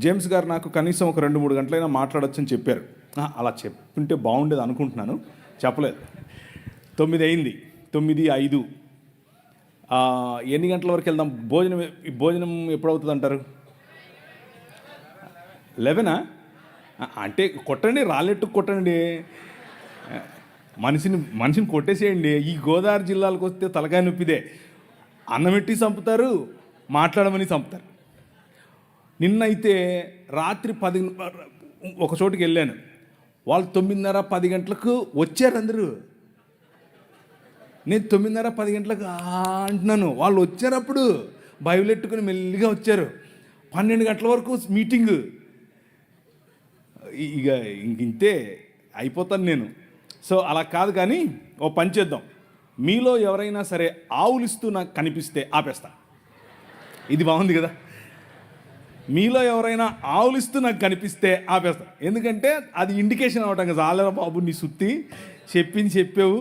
James గారు నాకు కనీసం ఒక 2-3 గంటలైనా మాట్లాడొచ్చని చెప్పారు. అలా చెప్పుంటే బాగుండేది అనుకుంటున్నాను, చెప్పలేదు. 9 అయింది, 9:05. ఎన్ని గంటల వరకు వెళ్దాం? భోజనం ఎప్పుడవుతుంది అంటారు? 11 అంటే కొట్టండి, రాళ్ళెట్టు కొట్టండి, మనిషిని కొట్టేసేయండి. ఈ గోదావరి జిల్లాలకు వస్తే తలకాయ నొప్పిదే. అన్నమెట్టి చంపుతారు, మాట్లాడమని చంపుతారు. నిన్నైతే రాత్రి 10 ఒక చోటుకి వెళ్ళాను. వాళ్ళు 9:30-10 గంటలకు వచ్చారు అందరూ. నేను 9:30-10 గంటలకు అంటున్నాను, వాళ్ళు వచ్చారప్పుడు బైబిల్ ఎట్టుకుని మెల్లిగా వచ్చారు. 12 గంటల వరకు మీటింగు. ఇక ఇంతే అయిపోతాను నేను. సో అలా కాదు, కానీ ఓ పని చేద్దాం. మీలో ఎవరైనా సరే ఆవులిస్తూ నాకు కనిపిస్తే ఆపేస్తా. ఇది బాగుంది కదా? మీలో ఎవరైనా ఆవులిస్తూ నాకు కనిపిస్తే ఆపేస్తా. ఎందుకంటే అది ఇండికేషన్ అవటం కదా, ఆలరా బాబు నీ సుత్తి చెప్పావు.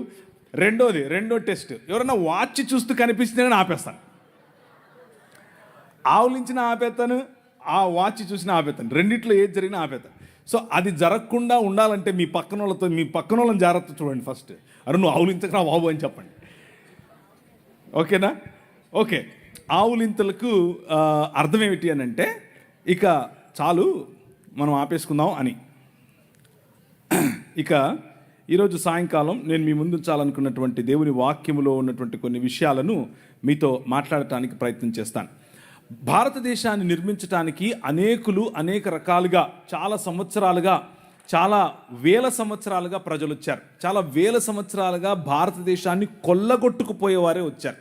రెండో టెస్ట్, ఎవరైనా వాచ్ చూస్తూ కనిపిస్తే నేను ఆపేస్తాను. ఆవులించిన ఆపేస్తాను, ఆ వాచ్ చూసినా ఆపేస్తాను. రెండిట్లో ఏది జరిగినా ఆపేస్తాను. సో అది జరగకుండా ఉండాలంటే మీ పక్కన వాళ్ళని జాగ్రత్త చూడండి. ఫస్ట్ అరే నువ్వు ఆవులించకరా బాబు అని చెప్పండి. ఓకేనా? ఓకే. ఆవులింతలకు అర్థం ఏమిటి అని అంటే, ఇక చాలు మనం ఆపేసుకుందాం అని. ఇక ఈరోజు సాయంకాలం నేను మీ ముందు ఉంచాలనుకున్నటువంటి దేవుని వాక్యములో ఉన్నటువంటి కొన్ని విషయాలను మీతో మాట్లాడటానికి ప్రయత్నం చేస్తాను. భారతదేశాన్ని నిర్మించడానికి అనేక రకాలుగా చాలా వేల సంవత్సరాలుగా ప్రజలు వచ్చారు. చాలా వేల సంవత్సరాలుగా భారతదేశాన్ని కొల్లగొట్టుకుపోయేవారే వచ్చారు.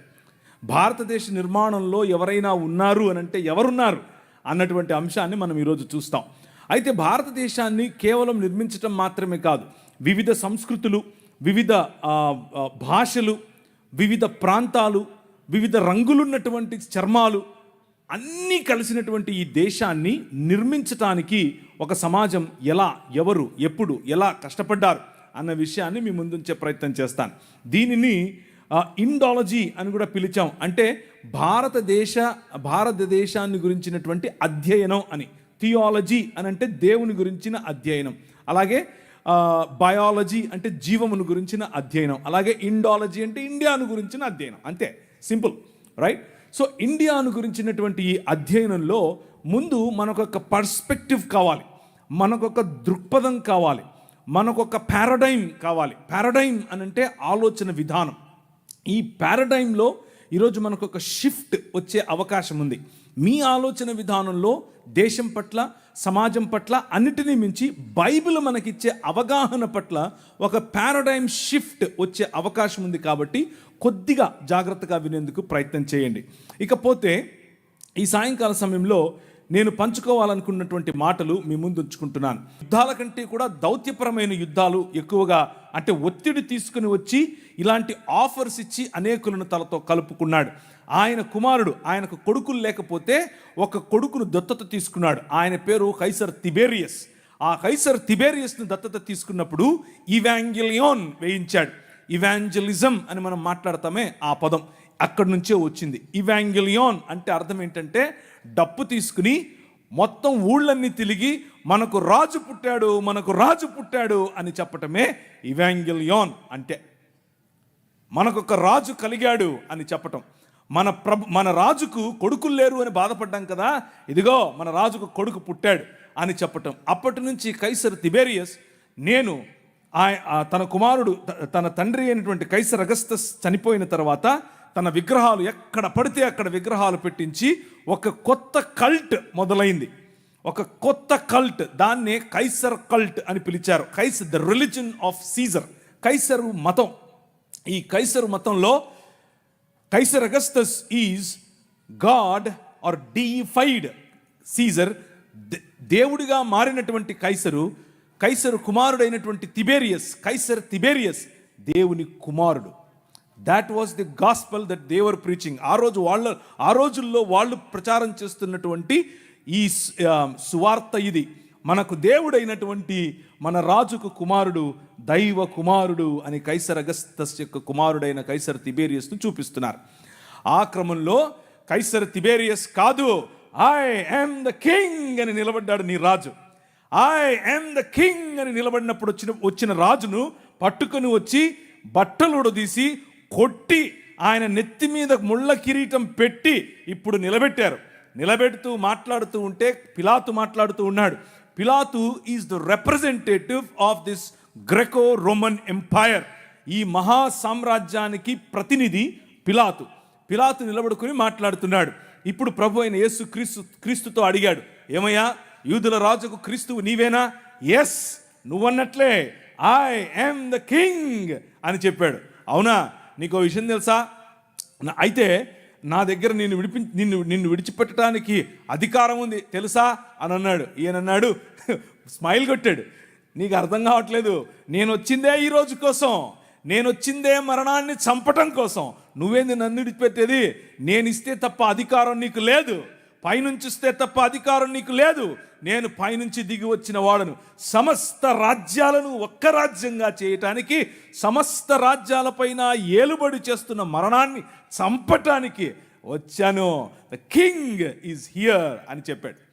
భారతదేశ నిర్మాణంలో ఎవరైనా ఉన్నారు అని అంటే ఎవరున్నారు అన్నటువంటి అంశాన్ని మనం ఈరోజు చూస్తాం. అయితే భారతదేశాన్ని కేవలం నిర్మించటం మాత్రమే కాదు, వివిధ సంస్కృతులు, వివిధ భాషలు, వివిధ ప్రాంతాలు, వివిధ రంగులున్నటువంటి చర్మాలు అన్నీ కలిసినటువంటి ఈ దేశాన్ని నిర్మించటానికి ఒక సమాజం ఎవరు ఎప్పుడు ఎలా కష్టపడ్డారు అన్న విషయాన్ని మీ ముందుంచే ప్రయత్నం చేస్తాను. దీనిని ఇండాలజీ అని కూడా పిలిచాం. అంటే భారతదేశాన్ని గురించినటువంటి అధ్యయనం అని. థియాలజీ అని అంటే దేవుని గురించిన అధ్యయనం, అలాగే బయాలజీ అంటే జీవమును గురించిన అధ్యయనం, అలాగే ఇండాలజీ అంటే ఇండియాను గురించిన అధ్యయనం. అంతే, సింపుల్, రైట్? సో ఇండియాను గురించినటువంటి ఈ అధ్యయనంలో ముందు మనకొక పర్స్పెక్టివ్ కావాలి, మనకొక దృక్పథం కావాలి, మనకొక పారాడైమ్ కావాలి. పారాడైమ్ అని అంటే ఆలోచన విధానం. ఈ పారాడైమ్లో ఈరోజు మనకొక షిఫ్ట్ వచ్చే అవకాశం ఉంది. మీ ఆలోచన విధానంలో దేశం పట్ల, సమాజం పట్ల, అన్నిటినీ మించి బైబిల్ మనకిచ్చే అవగాహన పట్ల ఒక పారాడైమ్ షిఫ్ట్ వచ్చే అవకాశం ఉంది. కాబట్టి కొద్దిగా జాగ్రత్తగా వినేందుకు ప్రయత్నం చేయండి. ఇకపోతే ఈ సాయంకాల సమయంలో నేను పంచుకోవాలనుకున్నటువంటి మాటలు మీ ముందు ఉంచుకుంటున్నాను. యుద్ధాల కంటే కూడా దౌత్యపరమైన యుద్ధాలు ఎక్కువగా, అంటే ఒత్తిడి తీసుకుని వచ్చి ఇలాంటి ఆఫర్స్ ఇచ్చి అనేకులను తలతో కలుపుకున్నాడు. ఆయన కుమారుడు, ఆయనకు కొడుకులు లేకపోతే ఒక కొడుకును దత్తత తీసుకున్నాడు. ఆయన పేరు కైసర్ తిబేరియస్. ఆ కైసర్ తిబేరియస్ను దత్తత తీసుకున్నప్పుడు ఇవాంజెలియోన్ వేయించాడు. ఇవాంజలిజం అని మనం మాట్లాడతామే, ఆ పదం అక్కడి నుంచే వచ్చింది. ఇవాంజెలియోన్ అంటే అర్థం ఏంటంటే, డప్పు తీసుకుని మొత్తం ఊళ్ళన్నీ తిరిగి మనకు రాజు పుట్టాడు అని చెప్పటమే ఇవాంజెలియోన్ అంటే. మనకొక రాజు కలిగాడు అని చెప్పటం. మన రాజుకు కొడుకులు లేరు అని బాధపడ్డాం కదా, ఇదిగో మన రాజుకు కొడుకు పుట్టాడు అని చెప్పటం. అప్పటి నుంచి కైసర్ తిబేరియస్ తన కుమారుడు, తన తండ్రి అయినటువంటి కైసర్ అగస్తస్ చనిపోయిన తర్వాత తన విగ్రహాలు ఎక్కడ పడితే అక్కడ విగ్రహాలు పెట్టించి ఒక కొత్త కల్ట్ మొదలైంది. ఒక కొత్త కల్ట్, దాన్నే కైసర్ కల్ట్ అని పిలిచారు. The religion of Caesar, Kaiser మతం. ఈ కైసరు మతంలో Kaiser Augustus is god or deified Caesar, దేవుడిగా మారినటువంటి కైసరు కుమారుడైనటువంటి కైసర్ తిబేరియస్ దేవుని కుమారుడు. That was the gospel that they were preaching. ఆ రోజుల్లో వాళ్ళు ప్రచారం చేస్తున్నటువంటి ఈ సువార్త ఇది. మనకు దేవుడైనటువంటి మన రాజుకు కుమారుడు దైవ కుమారుడు అని కైసర్ అగస్తస్ యొక్క కుమారుడైన కైసర్ తిబేరియస్ను చూపిస్తున్నారు. ఆ క్రమంలో కైసర్ తిబేరియస్ కాదు, ఐ యామ్ ద కింగ్ అని నిలబడ్డాడు నీ రాజు. ఐ యామ్ ద కింగ్ అని నిలబడినప్పుడు వచ్చిన రాజును పట్టుకొని వచ్చి బట్టలు ఉడదీసి కొట్టి ఆయన నెత్తి మీద ముళ్ళ కిరీటం పెట్టి ఇప్పుడు నిలబెట్టారు. నిలబెడుతూ మాట్లాడుతూ ఉంటే పిలాతు మాట్లాడుతూ ఉన్నాడు. పిలాతు is the representative of this Graeco Roman empire. ఈ మహా సామ్రాజ్యానికి ప్రతినిధి పిలాతు. పిలాతు నిలబడుకుని మాట్లాడుతున్నాడు. ఇప్పుడు ప్రభు అయిన యేసు క్రీస్తుతో అడిగాడు, ఏమయ్యా యూదుల రాజుకు క్రీస్తువు నీవేనా? ఎస్, నువ్వన్నట్లే ఐ యామ్ ద కింగ్ అని చెప్పాడు. అవునా? నీకు విషయం తెలుసా? అయితే నా దగ్గర నిన్ను విడిచిపెట్టడానికి అధికారం ఉంది తెలుసా అని అన్నాడు. ఈయనన్నాడు, స్మైల్ కొట్టాడు, నీకు అర్థం కావట్లేదు, నేను వచ్చిందే ఈ రోజు కోసం, నేను వచ్చిందే మరణాన్ని చంపటం కోసం. నువ్వేంది నన్ను విడిచిపెట్టేది? నేను ఇస్తే తప్ప అధికారం నీకు లేదు, పైనుంచి ఇస్తే తప్ప అధికారం నీకు లేదు. నేను పైనుంచి దిగి వచ్చిన వాడను. సమస్త రాజ్యాలను ఒక్క రాజ్యంగా చేయటానికి, సమస్త రాజ్యాలపైన ఏలుబడి చేస్తున్న మరణాన్ని చంపటానికి వచ్చాను. ద కింగ్ ఈజ్ హియర్ అని చెప్పాడు.